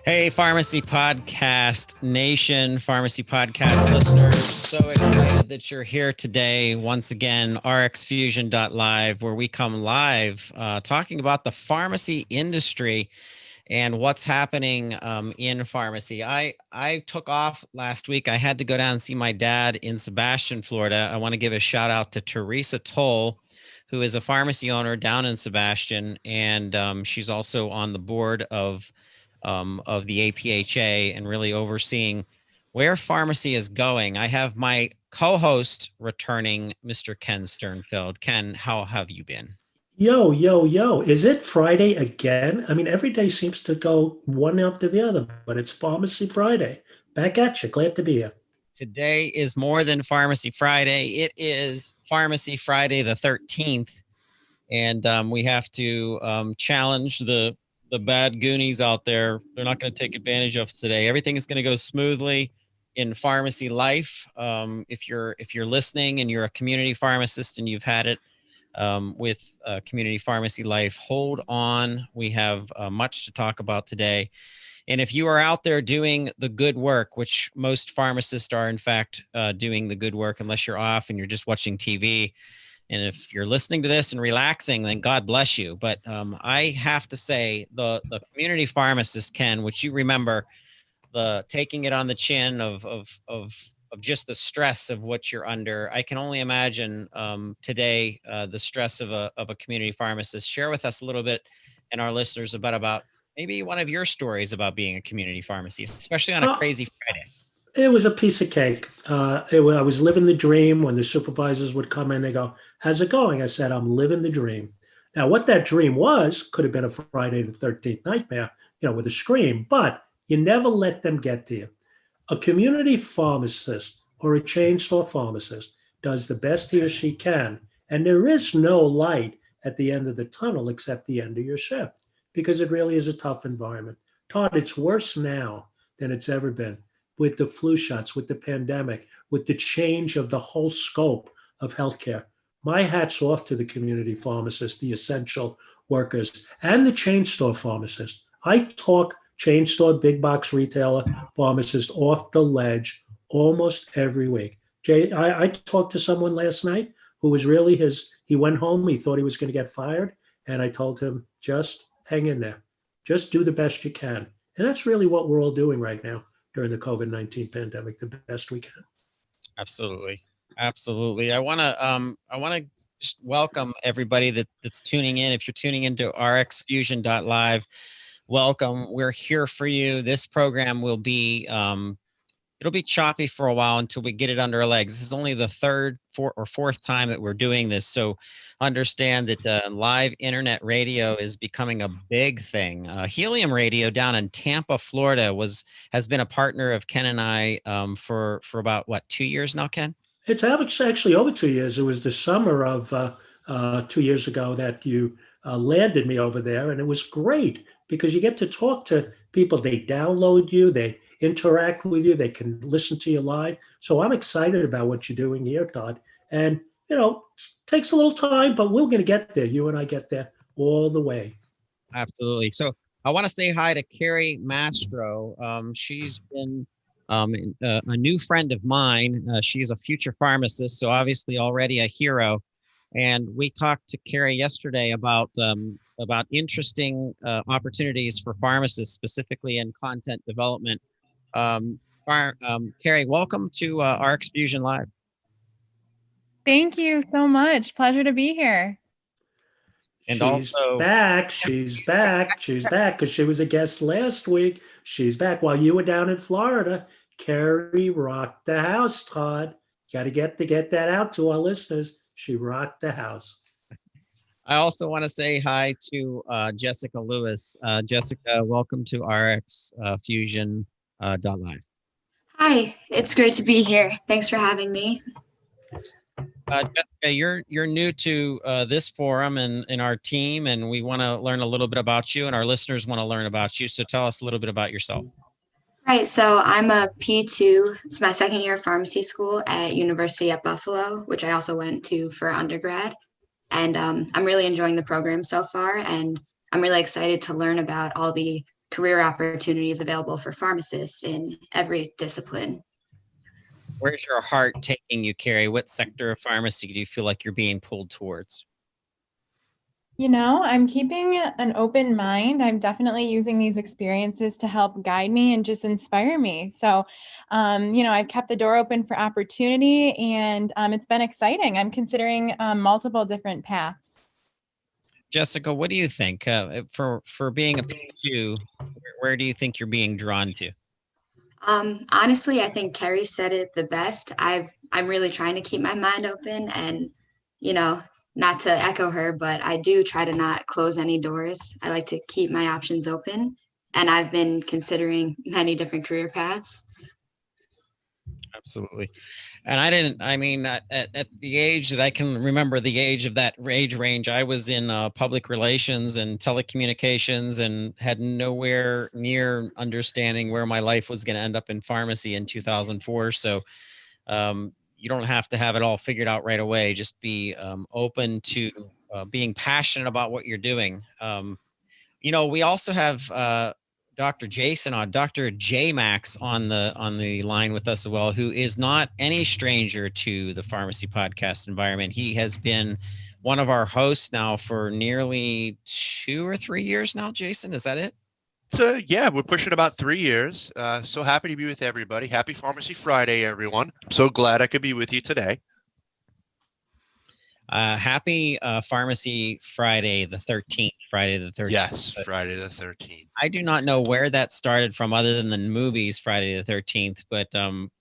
Hey, Pharmacy Podcast Nation, Pharmacy Podcast listeners. So excited that you're here today. Once again, RxFusion.live, where we come live talking about the pharmacy industry and what's happening in pharmacy. I took off last week. I had to go down and see my dad in Sebastian, Florida. I want to give a shout out to Teresa Toll, who is a pharmacy owner down in Sebastian, and she's also on the board of the APHA and really overseeing where pharmacy is going. I have my co-host returning, Mr. Ken Sternfeld. Ken, how have you been? Yo, yo, yo. Is it Friday again? I mean, every day seems to go one after the other, but it's Pharmacy Friday. Back at you. Glad to be here. Today is more than Pharmacy Friday. It is Pharmacy Friday the 13th. And we have to challenge the bad goonies out there. They're not going to take advantage of us today. Everything is going to go smoothly in pharmacy life. If you're listening and you're a community pharmacist and you've had it with community pharmacy life, hold on. We have much to talk about today. And if you are out there doing the good work, which most pharmacists are, in fact, doing the good work, unless you're off and you're just watching TV. And if you're listening to this and relaxing, then God bless you. But I have to say, the community pharmacist, Ken, which you remember, the taking it on the chin of just the stress of what you're under. I can only imagine today the stress of a community pharmacist. Share with us a little bit and our listeners about maybe one of your stories about being a community pharmacy, especially on a Oh, crazy Friday. it was a piece of cake. I was living the dream when the supervisors would come in. They go, "How's it going?" I said, "I'm living the dream." Now, what that dream was could have been a Friday the 13th nightmare, with a scream, but you never let them get to you. A community pharmacist or a chain store pharmacist does the best he or she can, and there is no light at the end of the tunnel except the end of your shift because it really is a tough environment. Todd, it's worse now than it's ever been with the flu shots, with the pandemic, with the change of the whole scope of healthcare. My hat's off to the community pharmacists, the essential workers, and the chain store pharmacists. I talk chain store, big box retailer pharmacist off the ledge almost every week. Jay, I talked to someone last night who was really he went home, he thought he was going to get fired. And I told him, just hang in there. Just do the best you can. And that's really what we're all doing right now during the COVID-19 pandemic, the best we can. Absolutely. Absolutely. I want to just welcome everybody that's tuning in. If you're tuning into RxFusion.live, welcome. We're here for you. This program will be it'll be choppy for a while until we get it under our legs. This is only the fourth time that we're doing this. So understand that live internet radio is becoming a big thing. Helium Radio down in Tampa, Florida has been a partner of Ken and I for about, what, 2 years now, Ken? It's actually over 2 years. It was the summer of 2 years ago that you landed me over there. And it was great because you get to talk to people. They download you, they interact with you, they can listen to you live. So I'm excited about what you're doing here, Todd. And, it takes a little time, but we're going to get there. You and I get there all the way. Absolutely. So I want to say hi to Carrie Mastro. She's been a new friend of mine. She's a future pharmacist, so obviously already a hero. And we talked to Carrie yesterday about interesting opportunities for pharmacists, specifically in content development. Carrie, welcome to RX Fusion Live. Thank you so much. Pleasure to be here. And She's also back. She's back. She's back because she was a guest last week. She's back while you were down in Florida. Carrie rocked the house, Todd. Got to get that out to our listeners. She rocked the house. I also want to say hi to Jessica Lewis. Jessica, welcome to RX Fusion.live. Hi, it's great to be here. Thanks for having me. Jessica, you're new to this forum and our team, and we want to learn a little bit about you, and our listeners want to learn about you. So tell us a little bit about yourself. Right, so I'm a P2. It's my second year of pharmacy school at University at Buffalo, which I also went to for undergrad. And I'm really enjoying the program so far, and I'm really excited to learn about all the career opportunities available for pharmacists in every discipline. Where's your heart taking you, Carrie? What sector of pharmacy do you feel like you're being pulled towards? I'm keeping an open mind. I'm definitely using these experiences to help guide me and just inspire me. So, I've kept the door open for opportunity, and it's been exciting. I'm considering multiple different paths. Jessica, what do you think? For being a P2, where do you think you're being drawn to? Honestly, I think Kerry said it the best. I'm really trying to keep my mind open and, you know, not to echo her, but I do try to not close any doors. I like to keep my options open, and I've been considering many different career paths. Absolutely. And at the age that I can remember, the age of that age range, I was in public relations and telecommunications and had nowhere near understanding where my life was going to end up in pharmacy in 2004. So you don't have to have it all figured out right away. Just be open to being passionate about what you're doing. We also have Dr. Jason on Dr. J Max on the line with us as well, who is not any stranger to the pharmacy podcast environment. He has been one of our hosts now for nearly 2 or 3 years now. Jason, is that it? So yeah, we're pushing about 3 years. So happy to be with everybody. Happy Pharmacy Friday, everyone. I'm so glad I could be with you today. Happy Pharmacy Friday the 13th. Friday the 13th. Yes, Friday the 13th. I do not know where that started from other than the movies Friday the 13th, but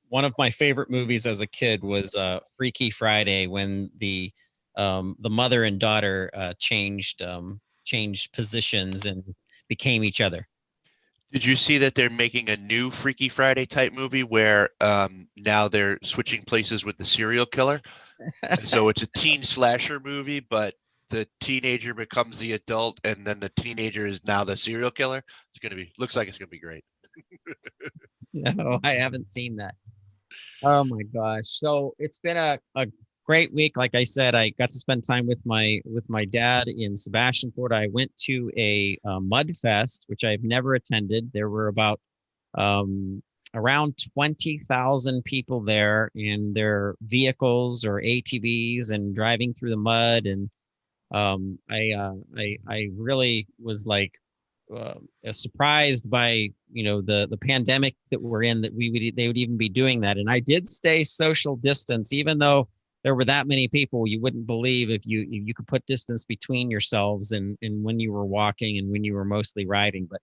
one of my favorite movies as a kid was Freaky Friday, when the mother and daughter changed positions and became each other. Did you see that they're making a new Freaky Friday type movie where now they're switching places with the serial killer? So it's a teen slasher movie, but the teenager becomes the adult, and then the teenager is now the serial killer. Looks like it's gonna be great. No, I haven't seen that. Oh my gosh. So it's been a great week. Like I said, I got to spend time with my dad in Sebastian, Florida. I went to a mud fest, which I've never attended. There were about around 20,000 people there in their vehicles or ATVs and driving through the mud. And I really was like surprised by the pandemic that we're in, that they would even be doing that. And I did stay social distance, even though there were that many people. You wouldn't believe if you could put distance between yourselves and when you were walking and when you were mostly riding. But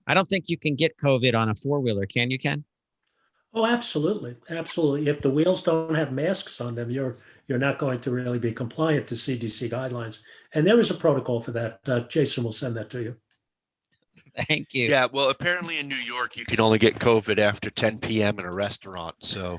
I don't think you can get COVID on a four-wheeler. Can you, Ken? Oh, absolutely, absolutely. If the wheels don't have masks on them, you're not going to really be compliant to CDC guidelines. And there is a protocol for that. Jason will send that to you. Thank you. Yeah, well, apparently in New York, you can only get COVID after 10 p.m. in a restaurant. So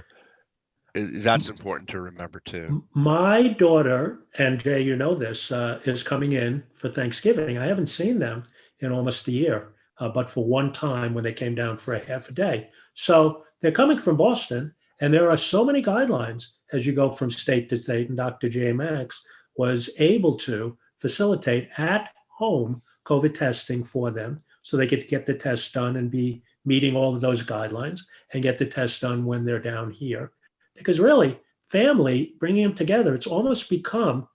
that's important to remember too. My daughter, and Jay, you know this, is coming in for Thanksgiving. I haven't seen them in almost a year, but for one time when they came down for a half a day. So they're coming from Boston, and there are so many guidelines as you go from state to state. And Dr. J. Max was able to facilitate at home COVID testing for them so they could get the test done and be meeting all of those guidelines and get the test done when they're down here. Because really, family, bringing them together, it's almost become,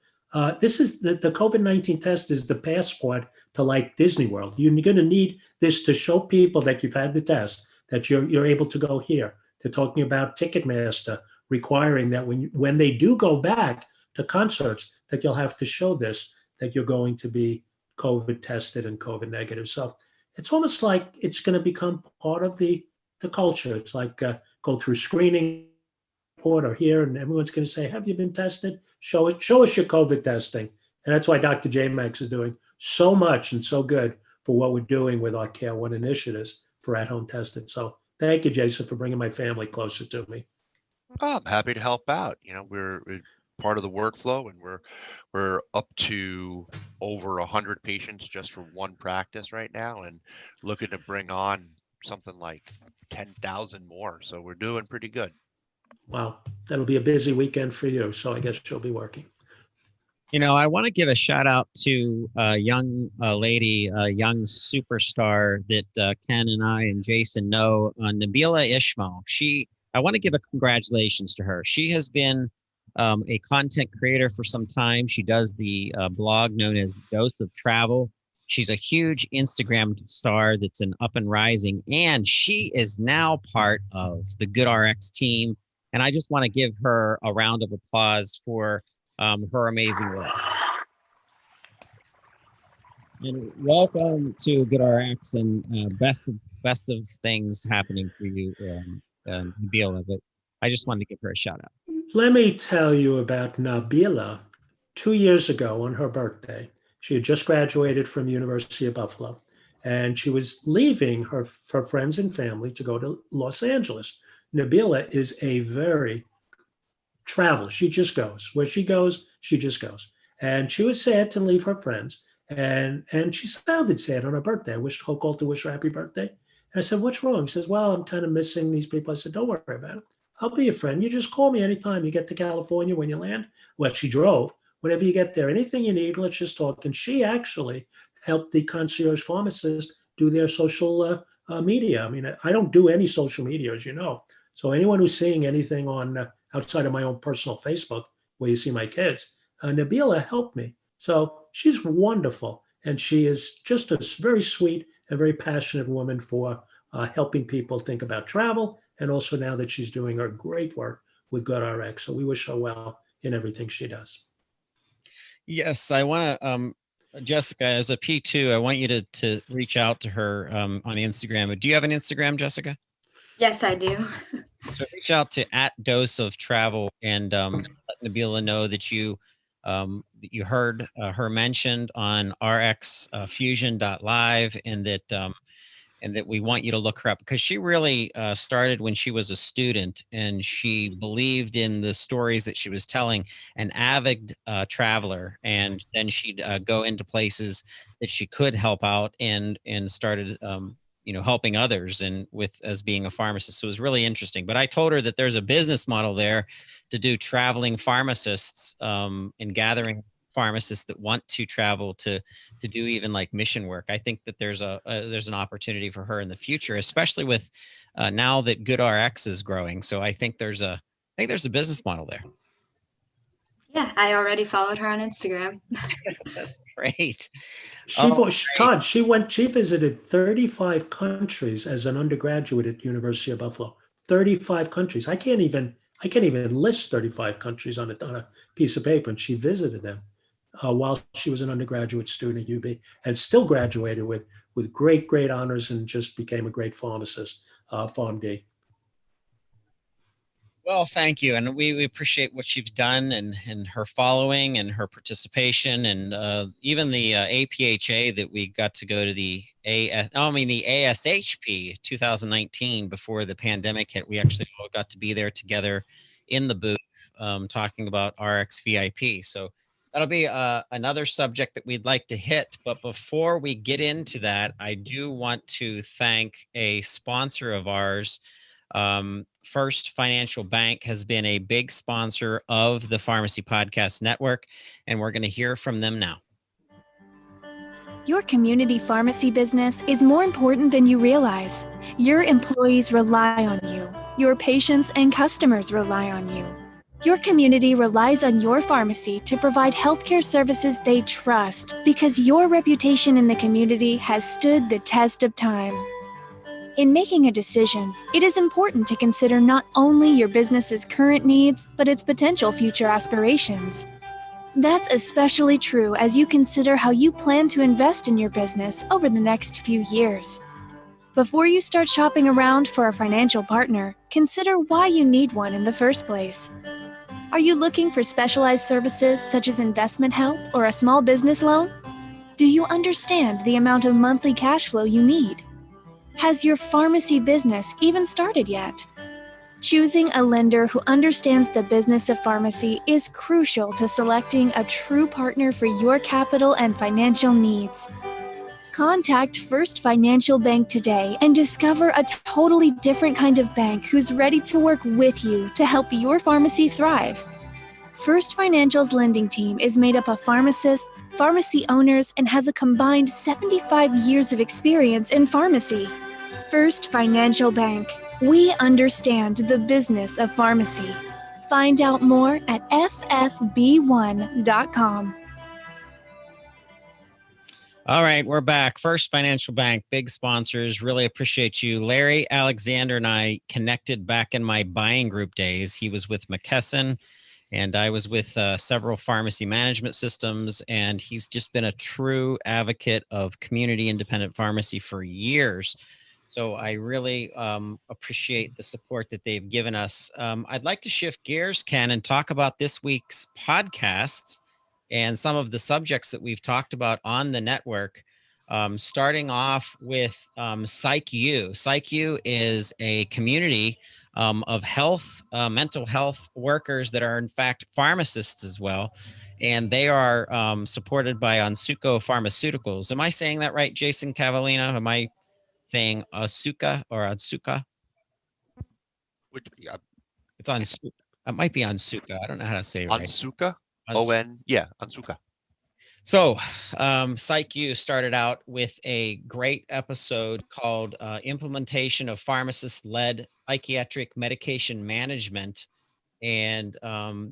this is the COVID-19 test is the passport to like Disney World. You're going to need this to show people that you've had the test, that you're able to go here. They're talking about Ticketmaster requiring that when they do go back to concerts, that you'll have to show this, that you're going to be COVID tested and COVID negative. So it's almost like it's going to become part of the culture. It's like go through screening or here, and everyone's going to say, have you been tested? Show us your COVID testing. And that's why Dr. J. Max is doing so much and so good for what we're doing with our Care One initiatives for at-home testing. So thank you, Jason, for bringing my family closer to me. Oh, I'm happy to help out. We're part of the workflow, and we're up to over 100 patients just for one practice right now, and looking to bring on something like 10,000 more. So we're doing pretty good. Wow, that'll be a busy weekend for you. So I guess you'll be working. I want to give a shout out to a young lady, a young superstar that Ken and I and Jason know, Nabila Ishmael. I want to give a congratulations to her. She has been a content creator for some time. She does the blog known as Dose of Travel. She's a huge Instagram star that's an up and rising, and she is now part of the Good RX team. And I just want to give her a round of applause for her amazing work. And welcome to Good RX, and best of things happening for you, Nabila. But I just wanted to give her a shout out. Let me tell you about Nabila. 2 years ago on her birthday, she had just graduated from University of Buffalo, and she was leaving her friends and family to go to Los Angeles. Nabila is a very travel. She just goes. Where she goes, she just goes. And she was sad to leave her friends. And she sounded sad on her birthday. I called to wish her happy birthday. And I said, "What's wrong?" She says, "Well, I'm kind of missing these people." I said, "Don't worry about it. I'll be your friend. You just call me anytime you get to California when you land." Well, she drove. Whenever you get there, anything you need, let's just talk. And she actually helped the concierge pharmacist do their social media. I mean, I don't do any social media, as you know. So anyone who's seeing anything on outside of my own personal Facebook, where you see my kids, Nabila helped me. So she's wonderful. And she is just a very sweet and very passionate woman for helping people think about travel. And also now that she's doing her great work with GoodRx. So we wish her well in everything she does. Yes, I want to, Jessica, as a P2, I want you to reach out to her on Instagram. Do you have an Instagram, Jessica? Yes, I do. So reach out to @DoseOfTravel and let Nabila know that you heard her mentioned on RxFusion.live, and that we want you to look her up, because she really started when she was a student, and she believed in the stories that she was telling, an avid traveler, and then she'd go into places that she could help out, and started helping others, and as being a pharmacist. So it was really interesting. But I told her that there's a business model there to do traveling pharmacists, and gathering pharmacists that want to travel to do even like mission work. I think that there's an opportunity for her in the future, especially with now that GoodRx is growing. So I think there's a business model there. Yeah, I already followed her on Instagram. Great. Todd, she visited 35 countries as an undergraduate at University of Buffalo. 35 countries. I can't even list 35 countries on a piece of paper, and she visited them while she was an undergraduate student at UB, and still graduated with great honors, and just became a great pharmacist, PharmD. Well, thank you. And we appreciate what she's done, and her following and her participation, and even the APHA that we got to go to the ASHP 2019 before the pandemic hit. We actually all got to be there together in the booth, talking about RX VIP. So that'll be another subject that we'd like to hit. But before we get into that, I do want to thank a sponsor of ours. First Financial Bank has been a big sponsor of the Pharmacy Podcast Network, and we're going to hear from them now. Your community pharmacy business is more important than you realize. Your employees rely on you. Your patients and customers rely on you. Your community relies on your pharmacy to provide healthcare services they trust, because your reputation in the community has stood the test of time. In making a decision, it is important to consider not only your business's current needs, but its potential future aspirations. That's especially true as you consider how you plan to invest in your business over the next few years. Before you start shopping around for a financial partner, consider why you need one in the first place. Are you looking for specialized services such as investment help or a small business loan? Do you understand the amount of monthly cash flow you need? Has your pharmacy business even started yet? Choosing a lender who understands the business of pharmacy is crucial to selecting a true partner for your capital and financial needs. Contact First Financial Bank today and discover a totally different kind of bank who's ready to work with you to help your pharmacy thrive. First Financial's lending team is made up of pharmacists, pharmacy owners, and has a combined 75 years of experience in pharmacy. First Financial Bank. We understand the business of pharmacy. Find out more at ffb1.com. All right, we're back. First Financial Bank, big sponsors. Really appreciate you. Larry Alexander and I connected back in my buying group days. He was with McKesson, and I was with several pharmacy management systems, and he's just been a true advocate of community independent pharmacy for years. So I really appreciate the support that they've given us. I'd like to shift gears, Ken, and talk about this week's podcasts and some of the subjects that we've talked about on the network. Starting off with PsychU. PsychU is a community of health, mental health workers that are in fact pharmacists as well. And they are supported by Onsuko Pharmaceuticals. Am I saying that right, Jason Cavallina? Am I saying Asuka or Atsuka? Which, yeah, It's on. It might be Onsuka. I don't know how to say it right. Onsuka? O-N, yeah, Onsuka. So, PsychU started out with a great episode called Implementation of Pharmacist-Led Psychiatric Medication Management. And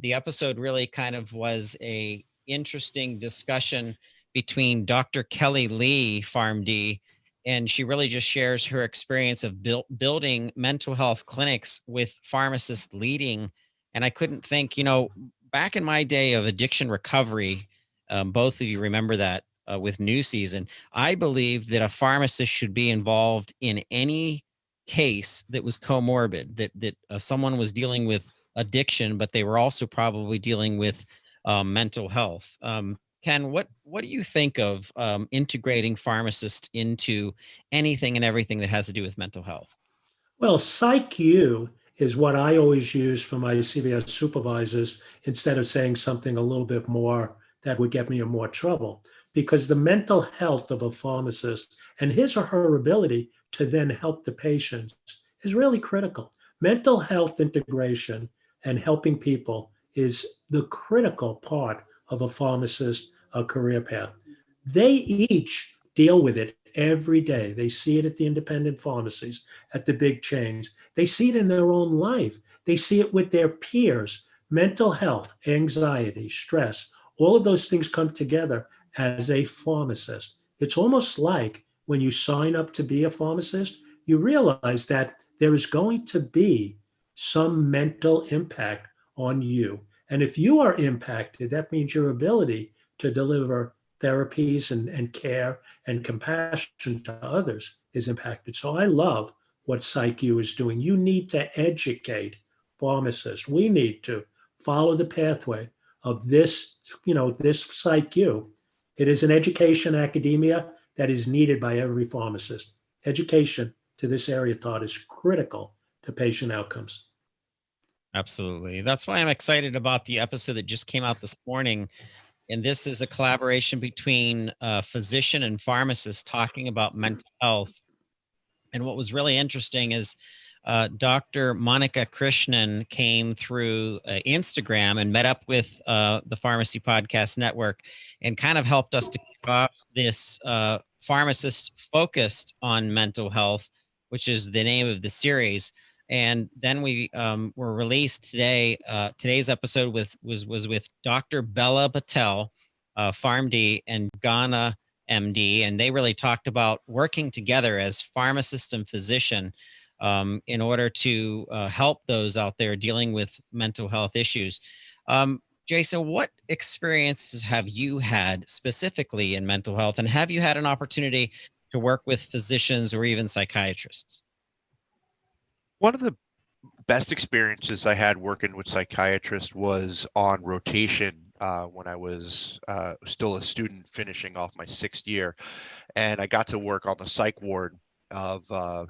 the episode really kind of was a interesting discussion between Dr. Kelly Lee, PharmD, and she really just shares her experience of building mental health clinics with pharmacists leading. And I couldn't think, back in my day of addiction recovery, both of you remember that with New Season, I believe that a pharmacist should be involved in any case that was comorbid, that someone was dealing with addiction, but they were also probably dealing with mental health. Ken, what do you think of integrating pharmacists into anything and everything that has to do with mental health? Well, PsychU is what I always use for my CVS supervisors instead of saying something a little bit more that would get me in more trouble. Because the mental health of a pharmacist and his or her ability to then help the patients is really critical. Mental health integration and helping people is the critical part of a pharmacist's career path. They each deal with it every day. They see it at the independent pharmacies, at the big chains. They see it in their own life. They see it with their peers. Mental health, anxiety, stress, all of those things come together as a pharmacist. It's almost like when you sign up to be a pharmacist, you realize that there is going to be some mental impact on you. And if you are impacted, that means your ability to deliver therapies and care and compassion to others is impacted. So I love what PsychU is doing. You need to educate pharmacists. We need to follow the pathway of this, this PsychU. It is an education academia that is needed by every pharmacist. Education to this area, Todd, is critical to patient outcomes. Absolutely. That's why I'm excited about the episode that just came out this morning. And this is a collaboration between a physician and pharmacist talking about mental health. And what was really interesting is Dr. Monica Krishnan came through Instagram and met up with the Pharmacy Podcast Network and kind of helped us to kick off this pharmacist focused on mental health, which is the name of the series. And then we were released today. Today's episode was with Dr. Bella Patel, PharmD, and Ghana MD, and they really talked about working together as pharmacist and physician in order to help those out there dealing with mental health issues. Jason, what experiences have you had specifically in mental health, and have you had an opportunity to work with physicians or even psychiatrists? One of the best experiences I had working with psychiatrists was on rotation when I was still a student finishing off my 6th year. And I got to work on the psych ward of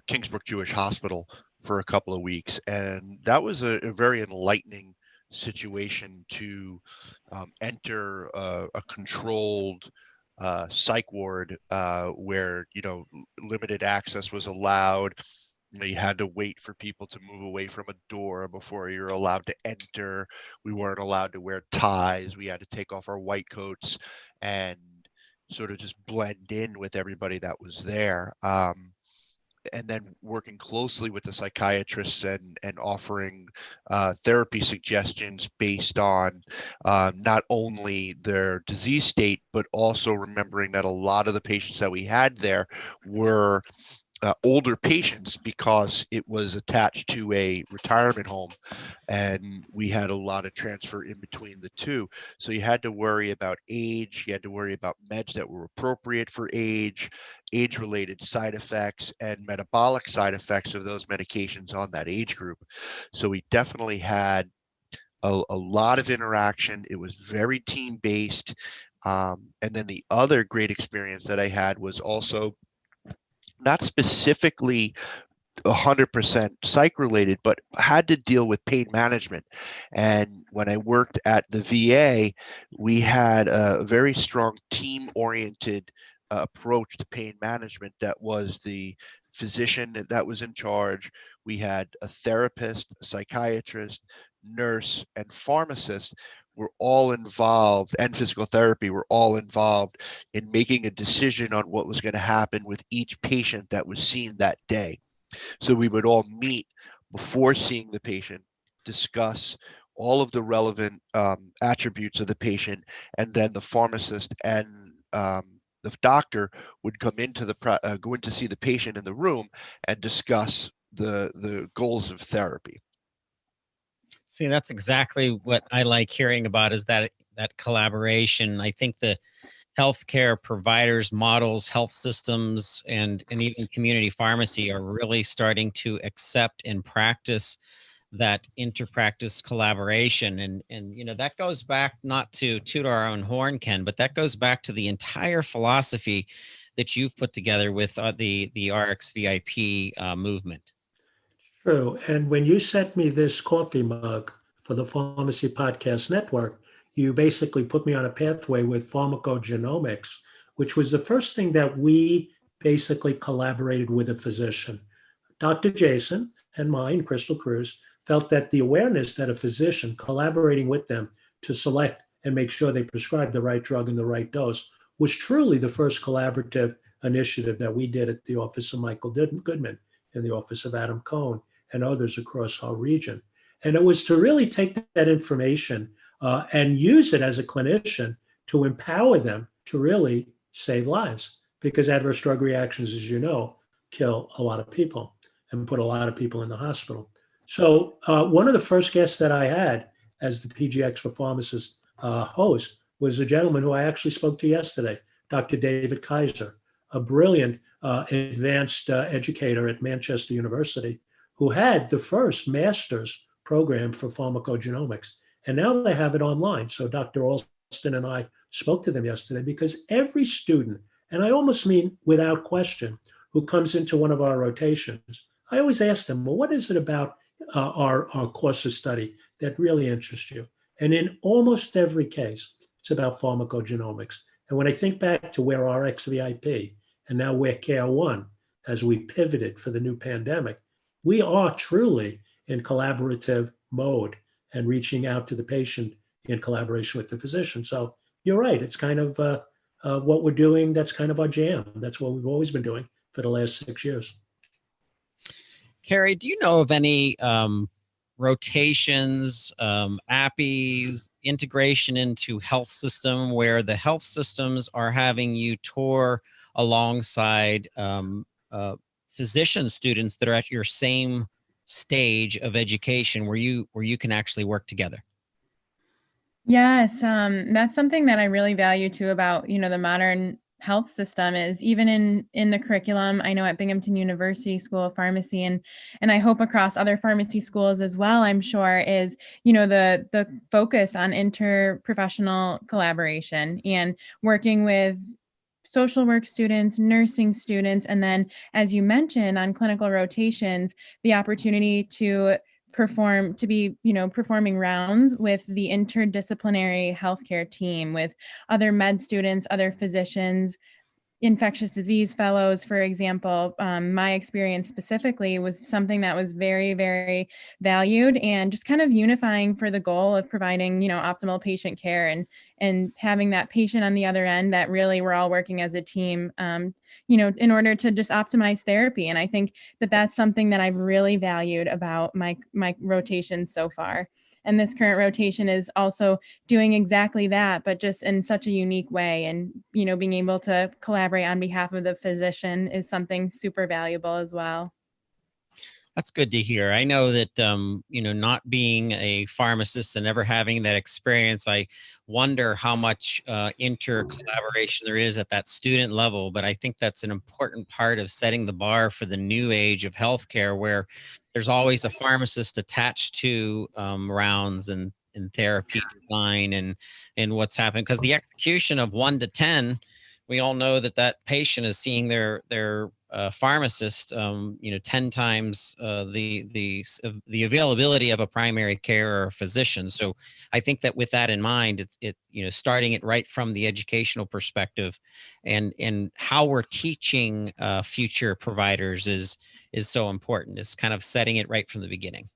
Kingsbrook Jewish Hospital for a couple of weeks. And that was a very enlightening situation to enter a controlled psych ward where, limited access was allowed. You had to wait for people to move away from a door before you're allowed to enter. We weren't allowed to wear ties. We had to take off our white coats and sort of just blend in with everybody that was there. And then working closely with the psychiatrists and offering therapy suggestions based on not only their disease state, but also remembering that a lot of the patients that we had there were older patients because it was attached to a retirement home, and we had a lot of transfer in between the two. So you had to worry about age, you had to worry about meds that were appropriate for age-related side effects, and metabolic side effects of those medications on that age group. So we definitely had a lot of interaction. It was very team-based. And then the other great experience that I had was also not specifically 100% psych related, but had to deal with pain management. And when I worked at the VA, we had a very strong team oriented approach to pain management. That was the physician that was in charge. We had a therapist, a psychiatrist, nurse, and pharmacist were all involved, and physical therapy were all involved in making a decision on what was going to happen with each patient that was seen that day. So we would all meet before seeing the patient, discuss all of the relevant attributes of the patient, and then the pharmacist and the doctor would come into go in to see the patient in the room and discuss the goals of therapy. See, that's exactly what I like hearing about, is that collaboration. I think the healthcare providers, models, health systems, and even community pharmacy are really starting to accept and practice that inter-practice collaboration. And that goes back, not to toot our own horn, Ken, but that goes back to the entire philosophy that you've put together with the RxVIP movement. True. And when you sent me this coffee mug for the Pharmacy Podcast Network, you basically put me on a pathway with pharmacogenomics, which was the first thing that we basically collaborated with a physician. Dr. Jason and mine, Crystal Cruz, felt that the awareness that a physician collaborating with them to select and make sure they prescribe the right drug in the right dose was truly the first collaborative initiative that we did at the office of Michael Goodman, in the office of Adam Cohn, and others across our region. And it was to really take that information and use it as a clinician to empower them to really save lives, because adverse drug reactions, as you know, kill a lot of people and put a lot of people in the hospital. So one of the first guests that I had as the PGX for Pharmacists host was a gentleman who I actually spoke to yesterday, Dr. David Kaiser, a brilliant advanced educator at Manchester University, who had the first master's program for pharmacogenomics. And now they have it online. So Dr. Alston and I spoke to them yesterday, because every student, and I almost mean without question, who comes into one of our rotations, I always ask them, well, what is it about our course of study that really interests you? And in almost every case, it's about pharmacogenomics. And when I think back to where RxVIP and now where Care One, as we pivoted for the new pandemic, we are truly in collaborative mode and reaching out to the patient in collaboration with the physician. So you're right. It's kind of what we're doing. That's kind of our jam. That's what we've always been doing for the last 6 years. Carrie, do you know of any rotations, APIs, integration into health system, where the health systems are having you tour alongside physician students that are at your same stage of education, where you can actually work together? Yes, that's something that I really value too about, the modern health system, is even in the curriculum. I know at Binghamton University School of Pharmacy, and I hope across other pharmacy schools as well, I'm sure, is, the focus on interprofessional collaboration and working with social work students, nursing students, and then, as you mentioned, on clinical rotations, the opportunity to be performing rounds with the interdisciplinary healthcare team, with other med students, other physicians. infectious disease fellows, for example, my experience specifically was something that was very, very valued and just kind of unifying for the goal of providing, optimal patient care and having that patient on the other end that really we're all working as a team, in order to just optimize therapy. And I think that that's something that I've really valued about my rotation so far. And this current rotation is also doing exactly that, but just in such a unique way. And, being able to collaborate on behalf of the physician is something super valuable as well. That's good to hear. I know that, not being a pharmacist and never having that experience, I wonder how much inter-collaboration there is at that student level. But I think that's an important part of setting the bar for the new age of healthcare, where there's always a pharmacist attached to rounds and therapy design and what's happening. Because the execution of 1 to 10, we all know that patient is seeing their pharmacist, 10 times the availability of a primary care or a physician. So I think that with that in mind, starting it right from the educational perspective and how we're teaching future providers is so important. It's kind of setting it right from the beginning.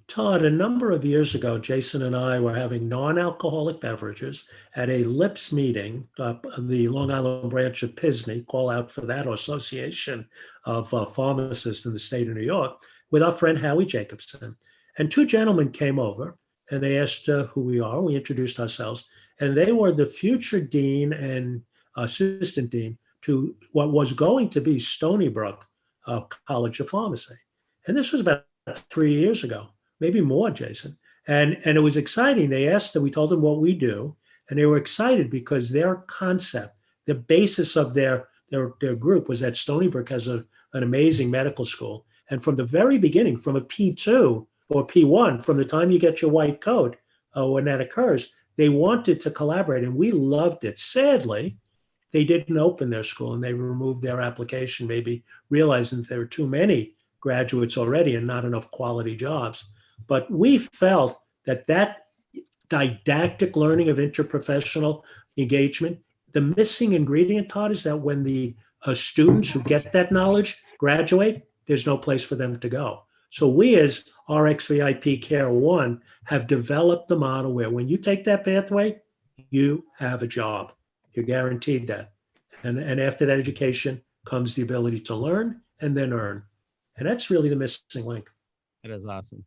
Todd, a number of years ago, Jason and I were having non-alcoholic beverages at a LIPS meeting, the Long Island branch of PISNY, call out for that association of pharmacists in the state of New York, with our friend Howie Jacobson. And two gentlemen came over and they asked who we are. We introduced ourselves, and they were the future dean and assistant dean to what was going to be Stony Brook College of Pharmacy. And this was about 3 years ago. Maybe more, Jason. And it was exciting. They asked we told them what we do, and they were excited because their concept, the basis of their group was that Stony Brook has an amazing medical school. And from the very beginning, from a P2 or P1, from the time you get your white coat, when that occurs, they wanted to collaborate, and we loved it. Sadly, they didn't open their school, and they removed their application, maybe realizing that there were too many graduates already and not enough quality jobs. But we felt that didactic learning of interprofessional engagement, the missing ingredient, Todd, is that when the students who get that knowledge graduate, there's no place for them to go. So we as RxVIP Care 1 have developed the model where when you take that pathway, you have a job. You're guaranteed that. And after that education comes the ability to learn and then earn. And that's really the missing link. That is awesome.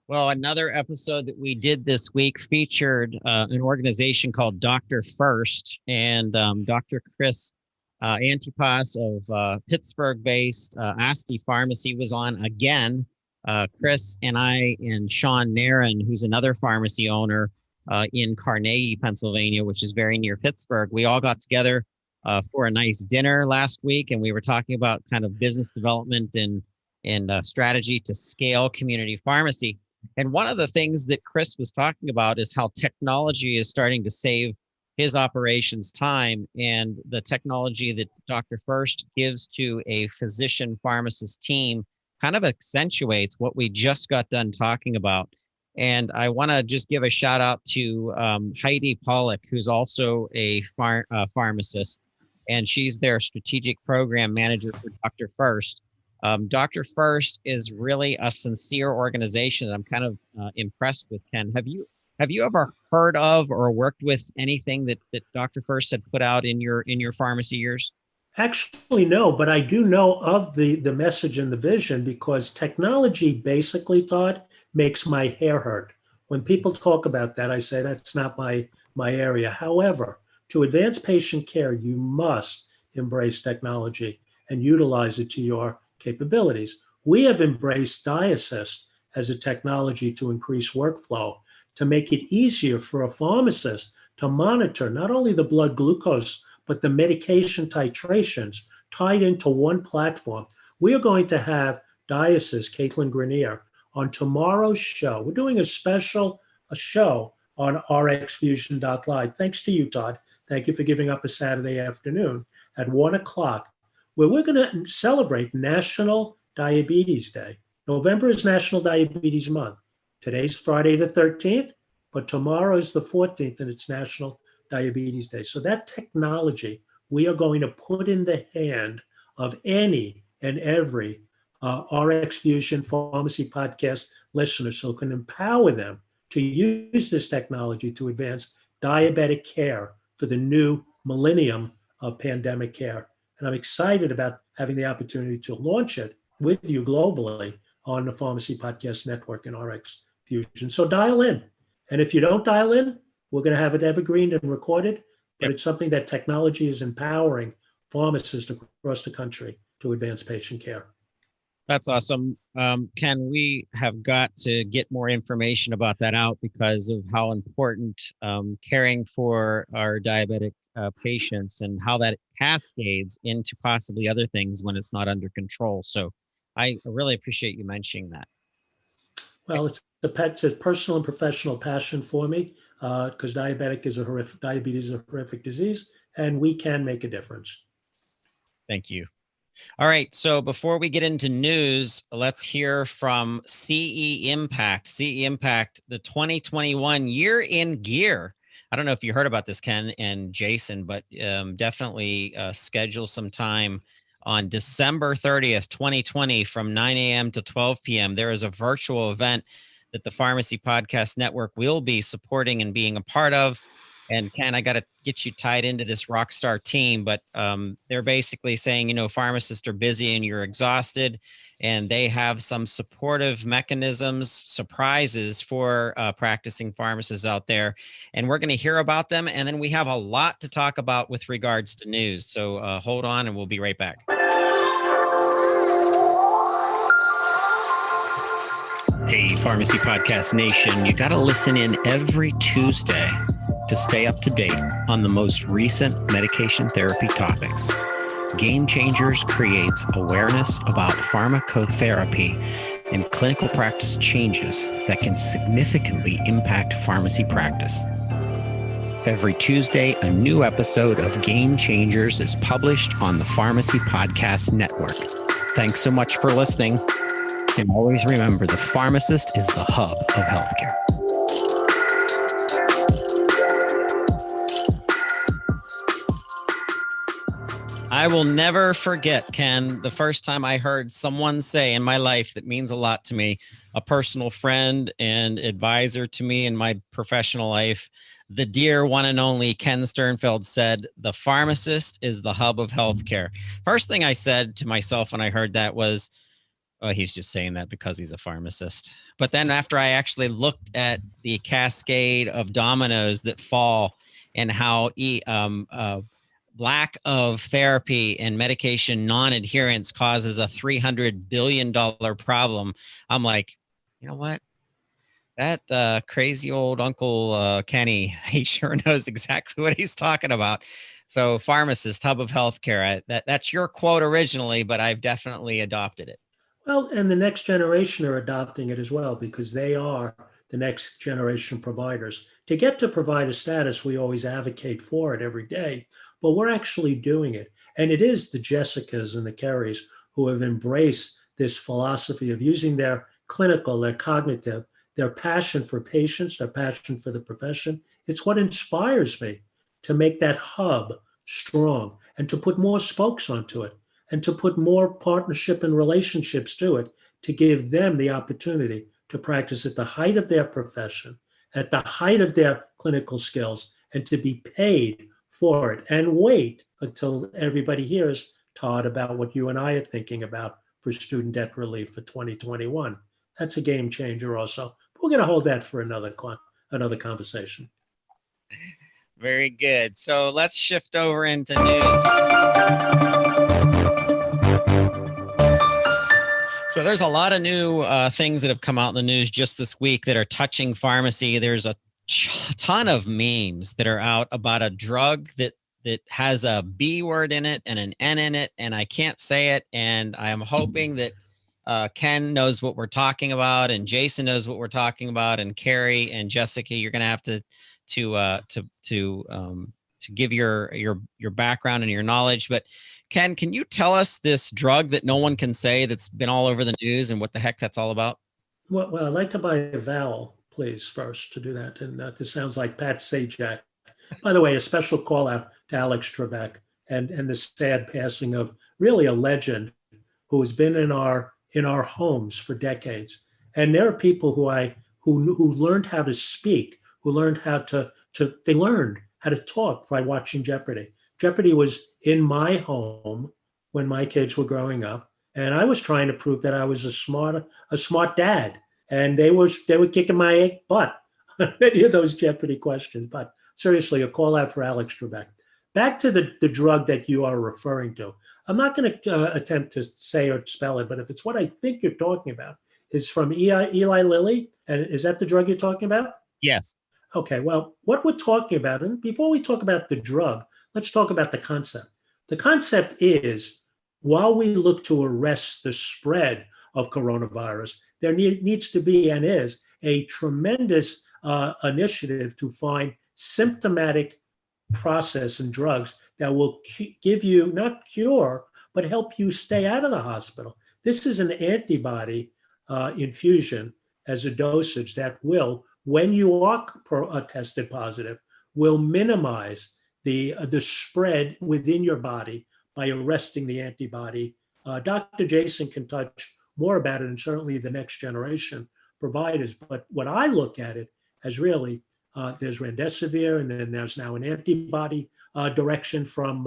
Well, another episode that we did this week featured an organization called Dr. First, and Dr. Chris Antipas of Pittsburgh-based Asti Pharmacy was on again. Chris and I and Sean Nairn, who's another pharmacy owner in Carnegie, Pennsylvania, which is very near Pittsburgh. We all got together for a nice dinner last week, and we were talking about kind of business development and strategy to scale community pharmacy. And one of the things that Chris was talking about is how technology is starting to save his operations time, and the technology that Dr. First gives to a physician pharmacist team kind of accentuates what we just got done talking about. And I want to just give a shout out to Heidi Pollock, who's also a pharmacist, and she's their strategic program manager for Dr. First. Dr. First is really a sincere organization. I'm kind of impressed with. Ken, have you ever heard of or worked with anything that Dr. First had put out in your pharmacy years? Actually, no, but I do know of the message and the vision, because technology basically, Todd, makes my hair hurt. When people talk about that, I say that's not my area. However, to advance patient care, you must embrace technology and utilize it to your capabilities. We have embraced DiAssist as a technology to increase workflow, to make it easier for a pharmacist to monitor not only the blood glucose, but the medication titrations tied into one platform. We are going to have DiAssist, Caitlin Grenier, on tomorrow's show. We're doing a show on RxFusion.live. Thanks to you, Todd. Thank you for giving up a Saturday afternoon at 1 o'clock, where we're going to celebrate National Diabetes Day. November is National Diabetes Month. Today's Friday the 13th, but tomorrow is the 14th, and it's National Diabetes Day. So that technology we are going to put in the hand of any and every RX Fusion Pharmacy Podcast listener, so it can empower them to use this technology to advance diabetic care for the new millennium of pandemic care. And I'm excited about having the opportunity to launch it with you globally on the Pharmacy Podcast Network and RX Fusion. So dial in. And if you don't dial in, we're going to have it evergreened and recorded, but it's something that technology is empowering pharmacists across the country to advance patient care. That's awesome. Ken, we have got to get more information about that out because of how important caring for our diabetic patients and how that cascades into possibly other things when it's not under control. So I really appreciate you mentioning that. Well, it's a personal and professional passion for me because diabetes is a horrific disease, and we can make a difference. Thank you. All right. So before we get into news, let's hear from CE Impact. CE Impact, the 2021 Year in Gear. I don't know if you heard about this, Ken and Jason, but definitely schedule some time on December 30th, 2020 from 9 a.m. to 12 p.m. There is a virtual event that the Pharmacy Podcast Network will be supporting and being a part of. And Ken, I got to get you tied into this rock star team, but they're basically saying, you know, pharmacists are busy and you're exhausted, and they have some supportive mechanisms, surprises for practicing pharmacists out there. And we're going to hear about them. And then we have a lot to talk about with regards to news. So hold on and we'll be right back. Hey, Pharmacy Podcast Nation, you got to listen in every Tuesday to stay up to date on the most recent medication therapy topics. Game Changers creates awareness about pharmacotherapy and clinical practice changes that can significantly impact pharmacy practice. Every Tuesday, a new episode of Game Changers is published on the Pharmacy Podcast Network. Thanks so much for listening. And always remember, the pharmacist is the hub of healthcare. I will never forget, Ken, the first time I heard someone say in my life that means a lot to me, a personal friend and advisor to me in my professional life, the dear one and only Ken Sternfeld said, the pharmacist is the hub of healthcare. First thing I said to myself when I heard that was, oh, he's just saying that because he's a pharmacist. But then after I actually looked at the cascade of dominoes that fall and how lack of therapy and medication non-adherence causes a $300 billion problem, I'm like, you know what? That crazy old Uncle Kenny, he sure knows exactly what he's talking about. So pharmacist, hub of healthcare, that's your quote originally, but I've definitely adopted it. Well, and the next generation are adopting it as well because they are the next generation providers. To get to provider status, we always advocate for it every day, but we're actually doing it. And it is the Jessicas and the Kerrys who have embraced this philosophy of using their clinical, their cognitive, their passion for patients, their passion for the profession. It's what inspires me to make that hub strong and to put more spokes onto it and to put more partnership and relationships to it to give them the opportunity to practice at the height of their profession, at the height of their clinical skills, and to be paid for it and wait until everybody hears, Todd, about what you and I are thinking about for student debt relief for 2021. That's a game changer also. We're going to hold that for another conversation. Very good. So let's shift over into news. So there's a lot of new things that have come out in the news just this week that are touching pharmacy. There's a ton of memes that are out about a drug that has a B word in it and an N in it, and I can't say it. And I am hoping that Ken knows what we're talking about, and Jason knows what we're talking about, and Carrie and Jessica, you're going to have to give your background and your knowledge. But Ken, can you tell us this drug that no one can say that's been all over the news and what the heck that's all about? Well, I'd like to buy a vowel, please, first to do that. And this sounds like Pat Sajak. By the way, a special call out to Alex Trebek and the sad passing of really a legend who has been in our homes for decades. And there are people who learned how to speak, who learned how to they learned how to talk by watching Jeopardy. Jeopardy was in my home when my kids were growing up, and I was trying to prove that I was a smart dad, and they were kicking my butt on many of those Jeopardy questions. But seriously, a call out for Alex Trebek. Back to the drug that you are referring to. I'm not going to attempt to say or spell it, but if it's what I think you're talking about, is from Eli Lilly, and is that the drug you're talking about? Yes. Okay, well, what we're talking about, and before we talk about the drug, let's talk about the concept. The concept is, while we look to arrest the spread of coronavirus, there needs to be and is a tremendous initiative to find symptomatic process and drugs that will give you, not cure, but help you stay out of the hospital. This is an antibody infusion as a dosage that will, when you are tested positive, will minimize the spread within your body by arresting the antibody. Dr. Jason can touch more about it, and certainly the next generation providers. But what I look at it as really, there's remdesivir, and then there's now an antibody direction from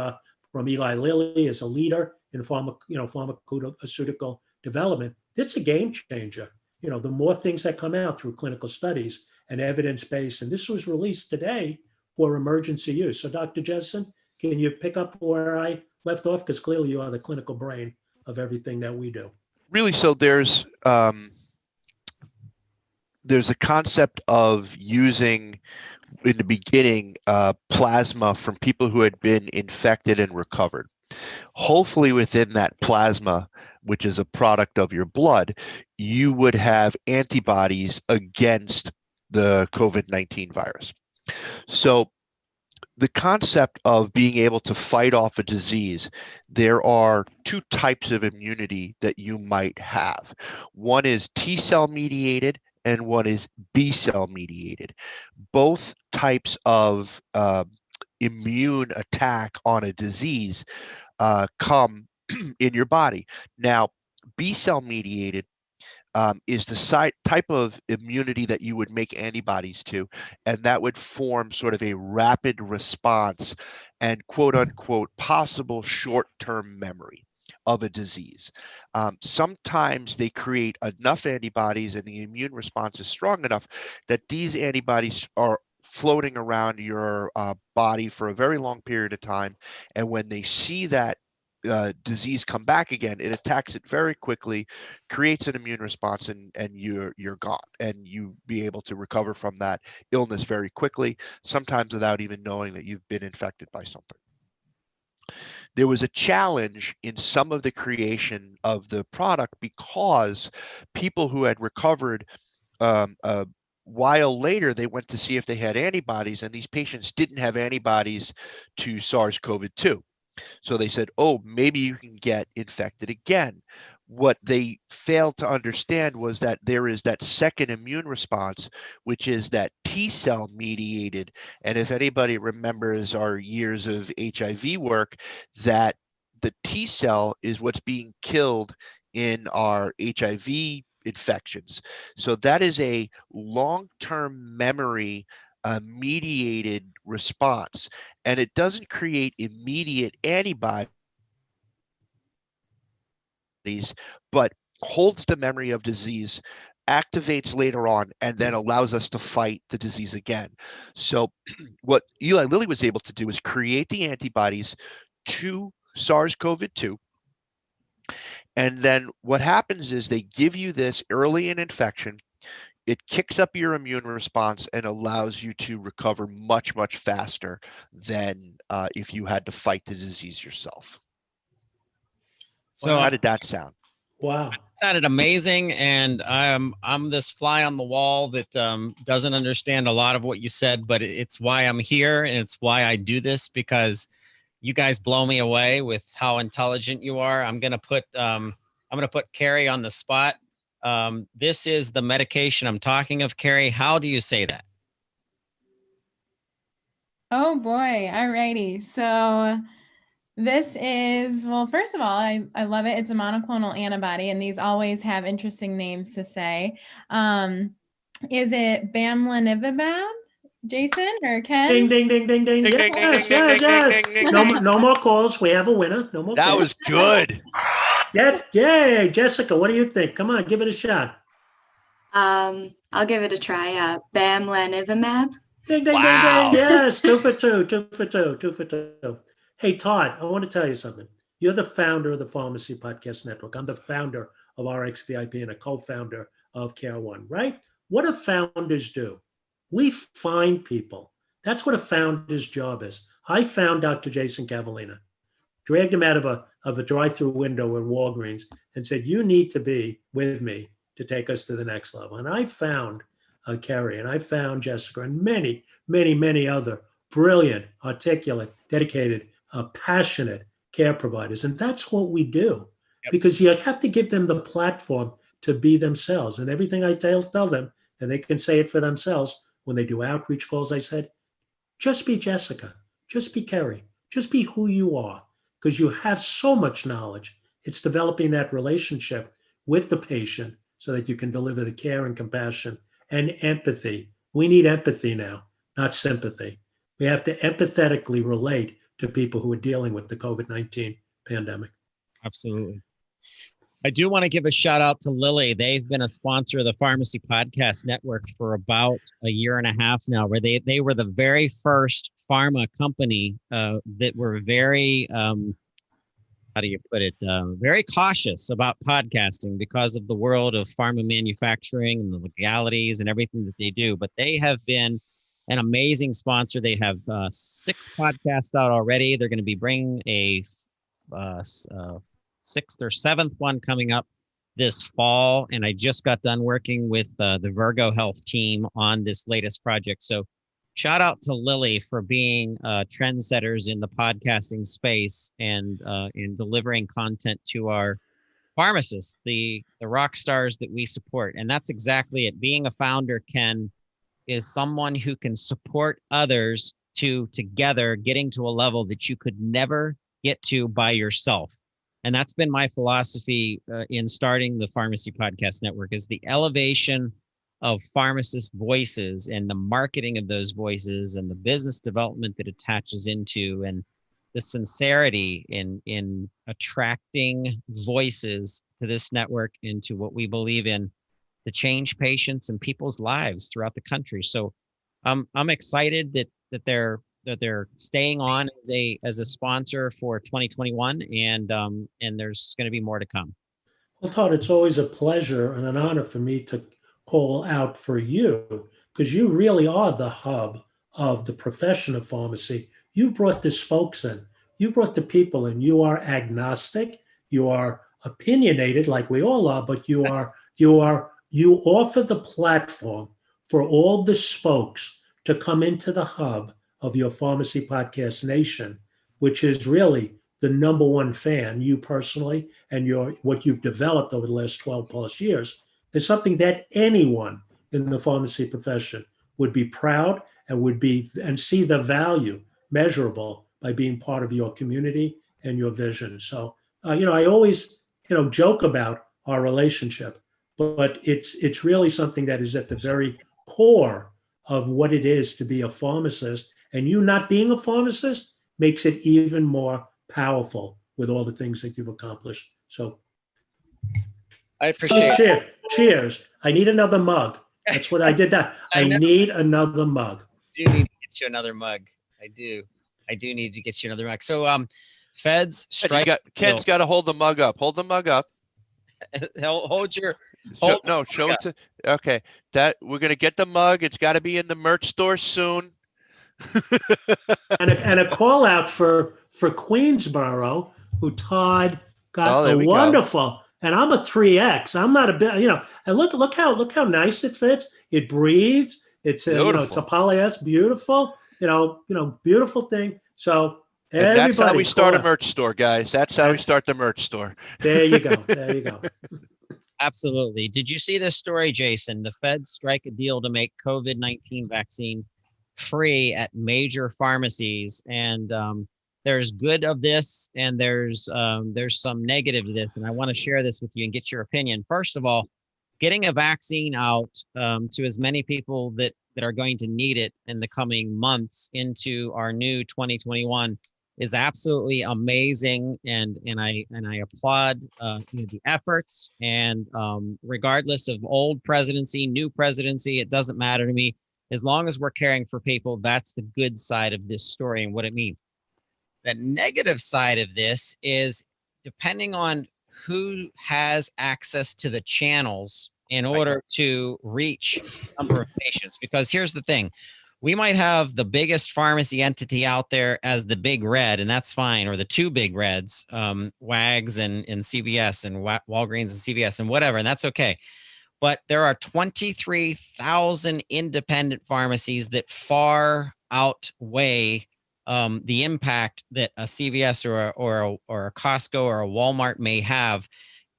Eli Lilly as a leader in pharmaceutical development. It's a game changer. The more things that come out through clinical studies and evidence-based, and this was released today for emergency use. So Dr. Jessen, can you pick up where I left off? Because clearly you are the clinical brain of everything that we do. Really, so there's a concept of using, in the beginning, plasma from people who had been infected and recovered. Hopefully within that plasma, which is a product of your blood, you would have antibodies against the COVID-19 virus. So the concept of being able to fight off a disease, there are two types of immunity that you might have. One is T cell mediated and one is B cell mediated. Both types of immune attack on a disease come in your body. Now, B cell mediated is the type of immunity that you would make antibodies to, and that would form sort of a rapid response and quote unquote possible short-term memory of a disease. Sometimes they create enough antibodies and the immune response is strong enough that these antibodies are floating around your body for a very long period of time, and when they see that disease come back again, it attacks it very quickly, creates an immune response, and you're gone, and you be able to recover from that illness very quickly, sometimes without even knowing that you've been infected by something. There was a challenge in some of the creation of the product because people who had recovered a while later, they went to see if they had antibodies, and these patients didn't have antibodies to SARS-CoV-2. So they said, oh, maybe you can get infected again. What they failed to understand was that there is that second immune response, which is that T cell mediated. And if anybody remembers our years of HIV work, that the T cell is what's being killed in our HIV infections. So that is a long-term memory mediated response, and it doesn't create immediate antibodies, but holds the memory of disease, activates later on, and then allows us to fight the disease again. So what Eli Lilly was able to do is create the antibodies to SARS-CoV-2. And then what happens is they give you this early in infection. It kicks up your immune response and allows you to recover much, much faster than if you had to fight the disease yourself. So how did that sound? Wow. It sounded amazing, and I'm this fly on the wall that doesn't understand a lot of what you said, but it's why I'm here, and it's why I do this, because you guys blow me away with how intelligent you are. I'm gonna put Carrie on the spot. This is the medication I'm talking of, Carrie. How do you say that? Oh boy. Alrighty. So This is, well, first of all, I love it. It's a monoclonal antibody, and these always have interesting names to say. Is it bamlanivimab, Jason or Ken? Ding, ding, ding, ding, ding. Ding, ding, ding, Yes, ding, yes, ding, yes. ding, ding, No, ding. no more calls. We have a winner. No more That calls. was good. Yeah, yay, Jessica, what do you think? Come on, give it a shot. I'll give it a try. Bamlanivimab. Ding, ding, Wow. ding, ding. Yes, 2 for 2, 2 for 2, 2 for 2. Hey, Todd, I want to tell you something. You're the founder of the Pharmacy Podcast Network. I'm the founder of RxVIP and a co-founder of Care One, right? What do founders do? We find people. That's what a founder's job is. I found Dr. Jason Cavallina, dragged him out of a drive-through window in Walgreens and said, you need to be with me to take us to the next level. And I found Kerry, and I found Jessica, and many, many, many other brilliant, articulate, dedicated, passionate care providers. And that's what we do. Yep. Because you have to give them the platform to be themselves. And everything I tell them, and they can say it for themselves, when they do outreach calls, I said, just be Jessica, just be Kerry, just be who you are, because you have so much knowledge. It's developing that relationship with the patient so that you can deliver the care and compassion and empathy. We need empathy now, not sympathy. We have to empathetically relate to people who are dealing with the COVID-19 pandemic. Absolutely. I do want to give a shout out to Lilly. They've been a sponsor of the Pharmacy Podcast Network for about a year and a half now, where they were the very first pharma company that were very, how do you put it, very cautious about podcasting because of the world of pharma manufacturing and the legalities and everything that they do. But they have been an amazing sponsor. They have 6 podcasts out already. They're going to be bringing a 6th or 7th one coming up this fall. And I just got done working with the Virgo Health team on this latest project. So shout out to Lilly for being trendsetters in the podcasting space and in delivering content to our pharmacists, the rock stars that we support. And that's exactly it. Being a founder, Ken, is someone who can support others to together getting to a level that you could never get to by yourself. And that's been my philosophy in starting the Pharmacy Podcast Network, is the elevation of pharmacist voices and the marketing of those voices and the business development that attaches into, and the sincerity in attracting voices to this network into what we believe in to change patients and people's lives throughout the country. So I'm excited that they're staying on as a sponsor for 2021, and there's going to be more to come. Well, Todd, it's always a pleasure and an honor for me to call out for you, because you really are the hub of the profession of pharmacy. You brought the spokes in, you brought the people in. You are agnostic, you are opinionated like we all are, but you offer the platform for all the spokes to come into the hub of your Pharmacy Podcast Nation, which is really the number one fan, you personally, and what you've developed over the last 12 plus years is something that anyone in the pharmacy profession would be proud and see the value measurable by being part of your community and your vision. So, I always, joke about our relationship, but it's really something that is at the very core of what it is to be a pharmacist. And you not being a pharmacist makes it even more powerful with all the things that you've accomplished. So I appreciate it. Cheers. I need another mug. That's what I did that. I need another mug. I do need to get you another mug. I do need to get you another mug. So Feds strike. Ken's got to hold the mug up. Hold the mug up. Show it to. Okay, that we're gonna get the mug. It's got to be in the merch store soon. and a call out for Queensboro, who Todd got a wonderful. And I'm a 3X. I'm not a bit, And look how nice it fits. It breathes. It's a polyester, beautiful. Beautiful thing. So and that's how we start a merch store, guys. That's how we start the merch store. There you go. Absolutely. Did you see this story, Jason? The Feds strike a deal to make COVID-19 vaccine free at major pharmacies. And there's good of this and there's some negative to this, and I want to share this with you and get your opinion. First of all, getting a vaccine out to as many people that are going to need it in the coming months into our new 2021 is absolutely amazing, and I applaud the efforts. And regardless of old presidency, new presidency, it doesn't matter to me. As long as we're caring for people, that's the good side of this story and what it means. The negative side of this is depending on who has access to the channels in order to reach a number of patients. Because here's the thing, we might have the biggest pharmacy entity out there as the big red, and that's fine, or the two big reds, WAGs and CVS, and Walgreens and CVS and whatever, and that's okay. But there are 23,000 independent pharmacies that far outweigh the impact that a CVS or a Costco or a Walmart may have,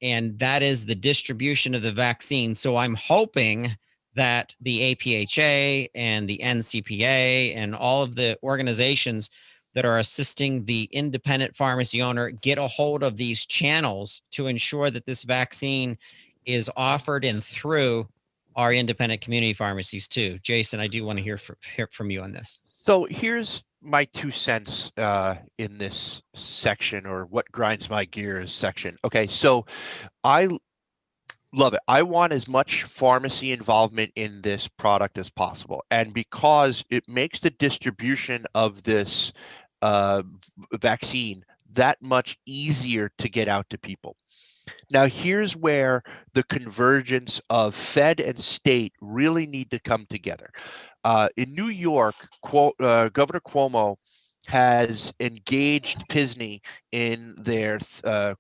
and that is the distribution of the vaccine. So I'm hoping that the APHA and the NCPA and all of the organizations that are assisting the independent pharmacy owner get a hold of these channels to ensure that this vaccine is offered and through our independent community pharmacies too. Jason, I do want to hear from you on this. So here's my 2 cents in this section, or what grinds my gears section. Okay, so I love it. I want as much pharmacy involvement in this product as possible. And because it makes the distribution of this vaccine that much easier to get out to people. Now, here's where the convergence of Fed and state really need to come together. In New York, Governor Cuomo has engaged PSNY in their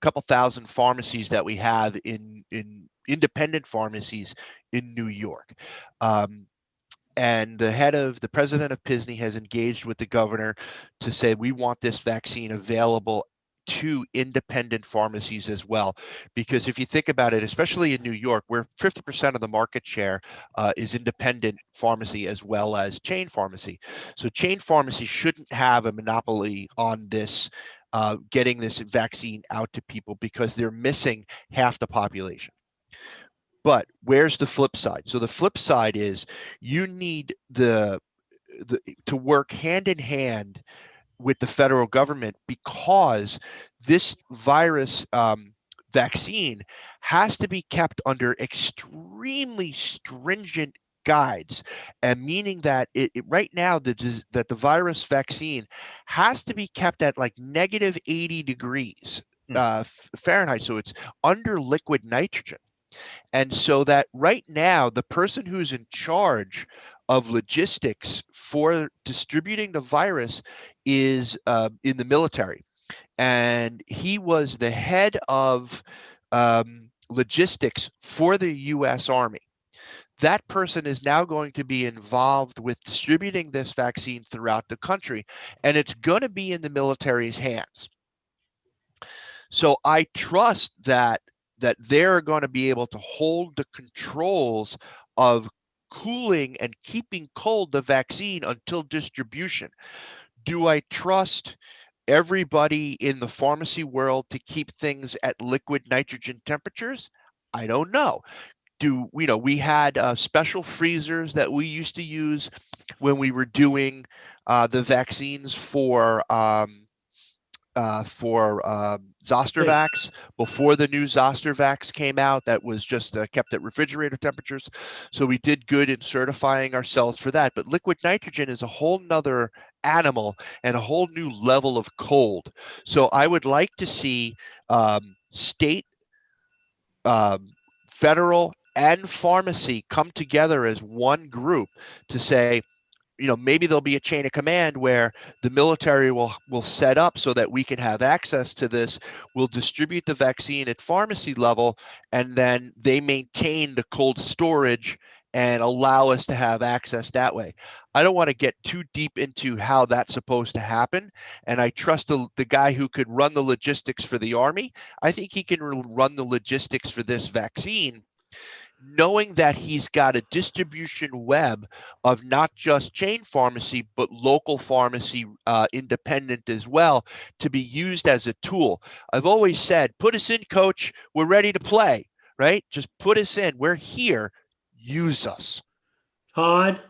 couple thousand pharmacies that we have in independent pharmacies in New York. And the president of PSNY has engaged with the governor to say, we want this vaccine available to independent pharmacies as well. Because if you think about it, especially in New York, where 50% of the market share is independent pharmacy as well as chain pharmacy. So chain pharmacy shouldn't have a monopoly on this, getting this vaccine out to people, because they're missing half the population. But where's the flip side? So the flip side is you need to work hand in hand with the federal government, because this virus vaccine has to be kept under extremely stringent guides, and meaning that right now that the virus vaccine has to be kept at like negative 80 degrees Fahrenheit, so it's under liquid nitrogen. And so that right now, the person who's in charge of logistics for distributing the virus is in the military. And he was the head of logistics for the U.S. Army. That person is now going to be involved with distributing this vaccine throughout the country, and it's going to be in the military's hands. So I trust that they're going to be able to hold the controls of cooling and keeping cold the vaccine until distribution. Do I trust everybody in the pharmacy world to keep things at liquid nitrogen temperatures? I don't know. We had special freezers that we used to use when we were doing the vaccines for Zostavax, before the new Zostavax came out, that was just kept at refrigerator temperatures. So we did good in certifying ourselves for that. But liquid nitrogen is a whole nother animal and a whole new level of cold. So I would like to see state, federal, and pharmacy come together as one group to say, maybe there'll be a chain of command where the military will set up so that we can have access to this. We'll distribute the vaccine at pharmacy level, and then they maintain the cold storage and allow us to have access that way. I don't want to get too deep into how that's supposed to happen. And I trust the guy who could run the logistics for the Army. I think he can run the logistics for this vaccine. knowing that he's got a distribution web of not just chain pharmacy, but local pharmacy, independent as well, to be used as a tool. I've always said, put us in, coach. We're ready to play, right? Just put us in. We're here. Use us. Todd,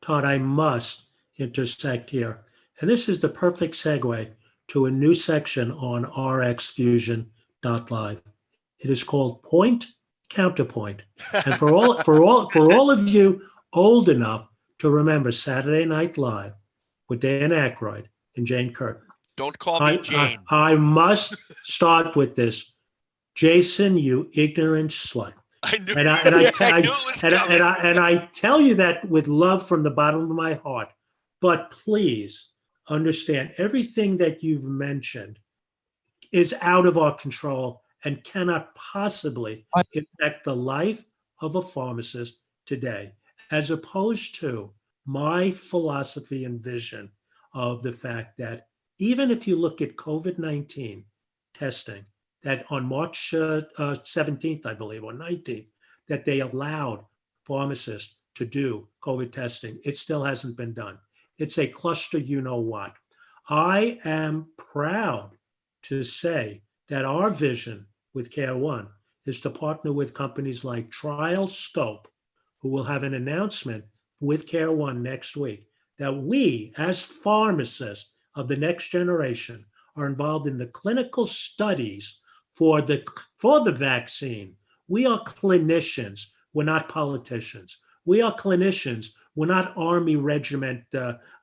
I must intersect here. And this is the perfect segue to a new section on RxFusion.live. It is called Point Counterpoint. And for all of you old enough to remember Saturday Night Live with Dan Aykroyd and Jane Curtin. Don't call me Jane. I must start with this. Jason, you ignorant slut. I knew, And I tell you that with love from the bottom of my heart. But please understand, everything that you've mentioned is out of our control and cannot possibly affect the life of a pharmacist today, as opposed to my philosophy and vision of the fact that even if you look at COVID-19 testing, that on March 17th, I believe, or 19th, that they allowed pharmacists to do COVID testing. It still hasn't been done. It's a cluster, you know what. I am proud to say that our vision with Care One is to partner with companies like Trial Scope, who will have an announcement with Care One next week, that we, as pharmacists of the next generation, are involved in the clinical studies for the vaccine. We are clinicians. We're not politicians. We are clinicians. We're not Army regiment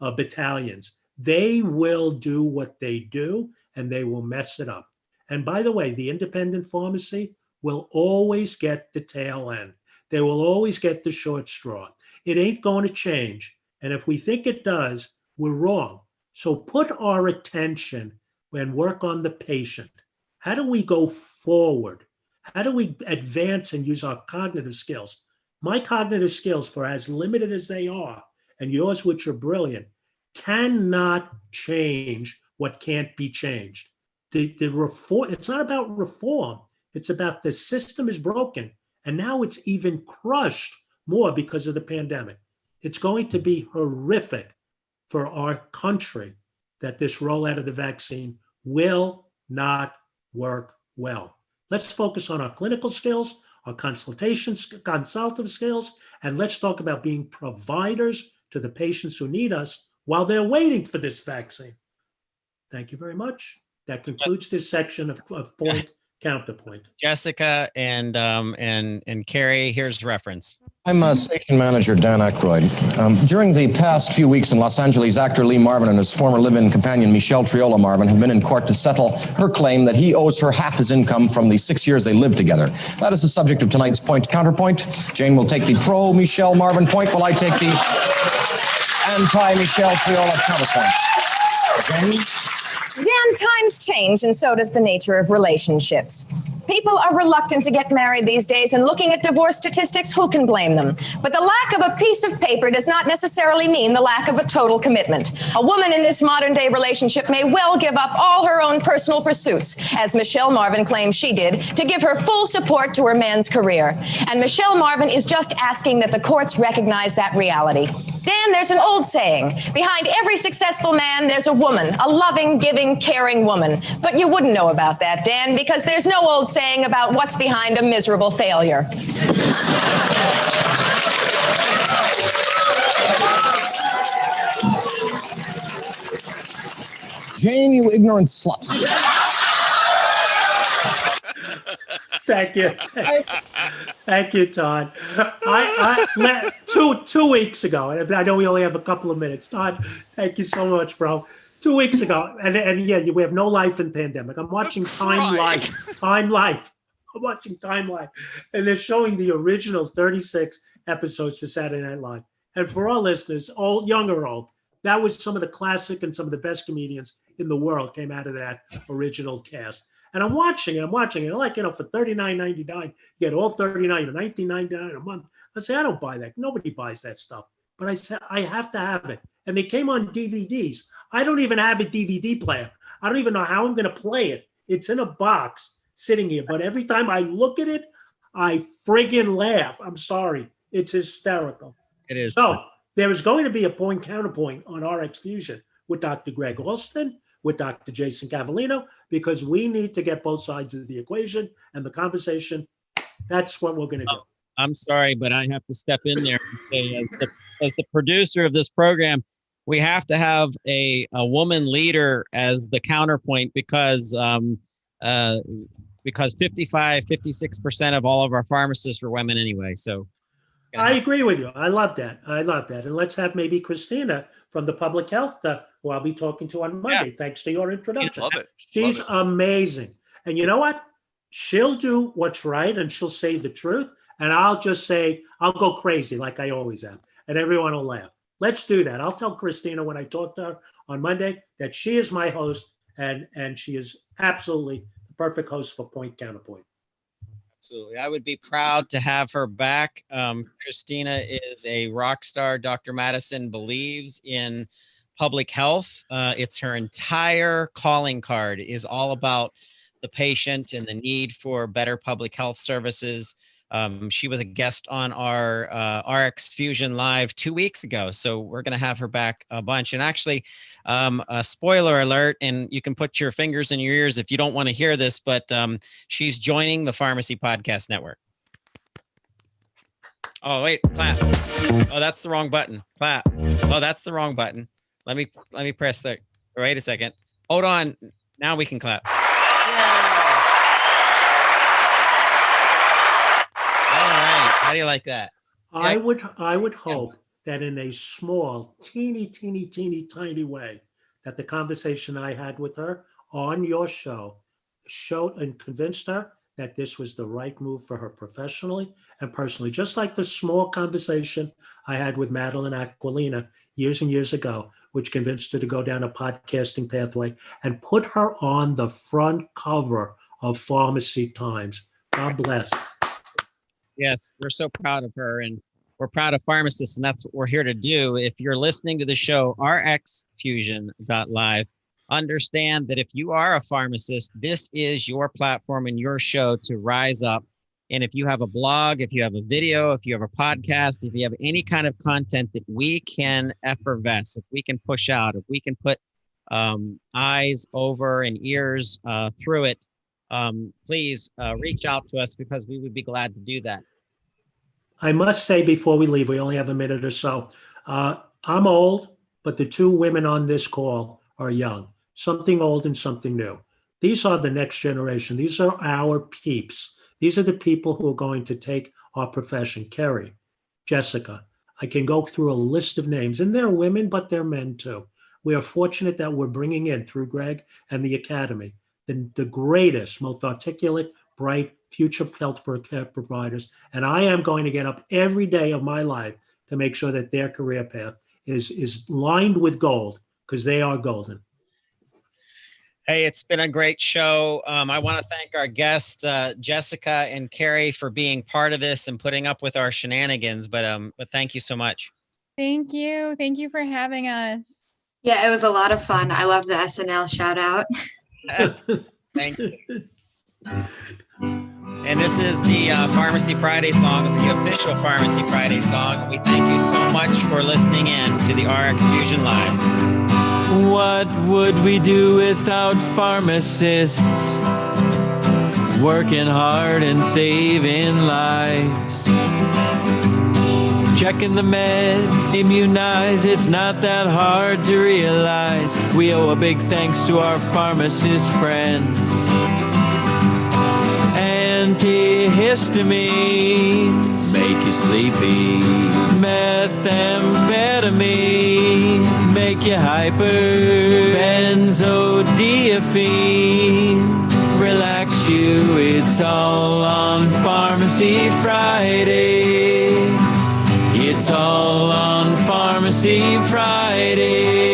battalions. They will do what they do, and they will mess it up. And by the way, the independent pharmacy will always get the tail end. They will always get the short straw. It ain't going to change. And if we think it does, we're wrong. So put our attention and work on the patient. How do we go forward? How do we advance and use our cognitive skills? My cognitive skills, for as limited as they are, and yours, which are brilliant, cannot change what can't be changed. The reform, it's not about reform. It's about the system is broken. And now it's even crushed more because of the pandemic. It's going to be horrific for our country that this rollout of the vaccine will not work well. Let's focus on our clinical skills, our consultative skills, and let's talk about being providers to the patients who need us while they're waiting for this vaccine. Thank you very much. That concludes this section of Point Counterpoint. Jessica and Carrie, here's reference. I'm station manager Dan Aykroyd. During the past few weeks in Los Angeles, actor Lee Marvin and his former live-in companion Michelle Triola Marvin have been in court to settle her claim that he owes her half his income from the 6 years they lived together. That is the subject of tonight's Point Counterpoint. Jane will take the pro-Michelle Marvin point, while I take the anti-Michelle Triola counterpoint. Jane? Dan, times change, and so does the nature of relationships. People are reluctant to get married these days, and looking at divorce statistics, who can blame them? But the lack of a piece of paper does not necessarily mean the lack of a total commitment. A woman in this modern-day relationship may well give up all her own personal pursuits, as Michelle Marvin claims she did, to give her full support to her man's career. And Michelle Marvin is just asking that the courts recognize that reality. Dan, there's an old saying, behind every successful man, there's a woman, a loving, giving, caring woman. But you wouldn't know about that, Dan, because there's no old saying about what's behind a miserable failure. Jane, you ignorant slut. Thank you. Thank you, Todd. I 2 weeks ago, and I know we only have a couple of minutes. Todd, thank you so much, bro. 2 weeks ago, and yeah, we have no life in pandemic. I'm watching Time Life. I'm watching Time Life, and they're showing the original 36 episodes for Saturday Night Live. And for our listeners, old, young or old, that was some of the classic and some of the best comedians in the world came out of that original cast. And I'm watching it. Like, for $39.99, you get all 39 or $19.99 a month. I say, I don't buy that. Nobody buys that stuff. But I said, I have to have it. And they came on DVDs. I don't even have a DVD player. I don't even know how I'm going to play it. It's in a box sitting here. But every time I look at it, I friggin' laugh. I'm sorry. It's hysterical. It is. So there is going to be a point counterpoint on RX Fusion with Dr. Greg Alston, with Dr. Jason Cavallino, because we need to get both sides of the equation and the conversation. That's what we're going to do. I'm sorry, but I have to step in there and say, as the producer of this program, we have to have a woman leader as the counterpoint because 56% of all of our pharmacists are women anyway. So I agree with you. I love that. And let's have maybe Christina from the public health, who I'll be talking to on Monday, thanks to your introduction. Love it. She's amazing. And you know what? She'll do what's right and she'll say the truth. And I'll just say, I'll go crazy like I always am. And everyone will laugh. Let's do that. I'll tell Christina when I talk to her on Monday that she is my host and she is absolutely the perfect host for Point Counterpoint. Absolutely. I would be proud to have her back. Christina is a rock star. Dr. Madison believes in public health. It's her entire calling card is all about the patient and the need for better public health services. She was a guest on our RxFusion.live 2 weeks ago. So we're going to have her back a bunch. And actually, a spoiler alert, and you can put your fingers in your ears if you don't want to hear this, but she's joining the Pharmacy Podcast Network. Oh, wait, clap. Oh, that's the wrong button. Clap. Oh, that's the wrong button. Let me press that. Wait a second. Hold on. Now we can clap. How do you like that? I would hope that in a small, teeny, tiny way, that the conversation I had with her on your show showed and convinced her that this was the right move for her professionally and personally. Just like the small conversation I had with Madeline Aquilina years and years ago, which convinced her to go down a podcasting pathway and put her on the front cover of Pharmacy Times. God bless. Yes, we're so proud of her, and we're proud of pharmacists, and that's what we're here to do. If you're listening to the show, RxFusion.live, understand that if you are a pharmacist, this is your platform and your show to rise up. And if you have a blog, if you have a video, if you have a podcast, if you have any kind of content that we can effervesce, if we can push out, if we can put eyes over and ears through it, please reach out to us because we would be glad to do that. I must say before we leave, we only have a minute or so. I'm old, but the two women on this call are young, something old and something new. These are the next generation. These are our peeps. These are the people who are going to take our profession. Kerry, Jessica, I can go through a list of names, and they're women, but they're men too. We are fortunate that we're bringing in, through Greg and the Academy, the greatest, most articulate, bright future health care providers. And I am going to get up every day of my life to make sure that their career path is lined with gold, because they are golden. Hey, it's been a great show. I want to thank our guests, Jessica and Carrie, for being part of this and putting up with our shenanigans. But thank you so much. Thank you. Thank you for having us. Yeah, it was a lot of fun. I love the SNL shout out. Thank you. And this is the Pharmacy Friday song, the official Pharmacy Friday song. We thank you so much for listening in to the RX Fusion Live. What would we do without pharmacists working hard and saving lives? Checking the meds, immunize, it's not that hard to realize. We owe a big thanks to our pharmacist friends. Antihistamines make you sleepy. Methamphetamine make you hyper. Benzodiazepines relax you. It's all on Pharmacy Friday. It's all on Pharmacy Friday.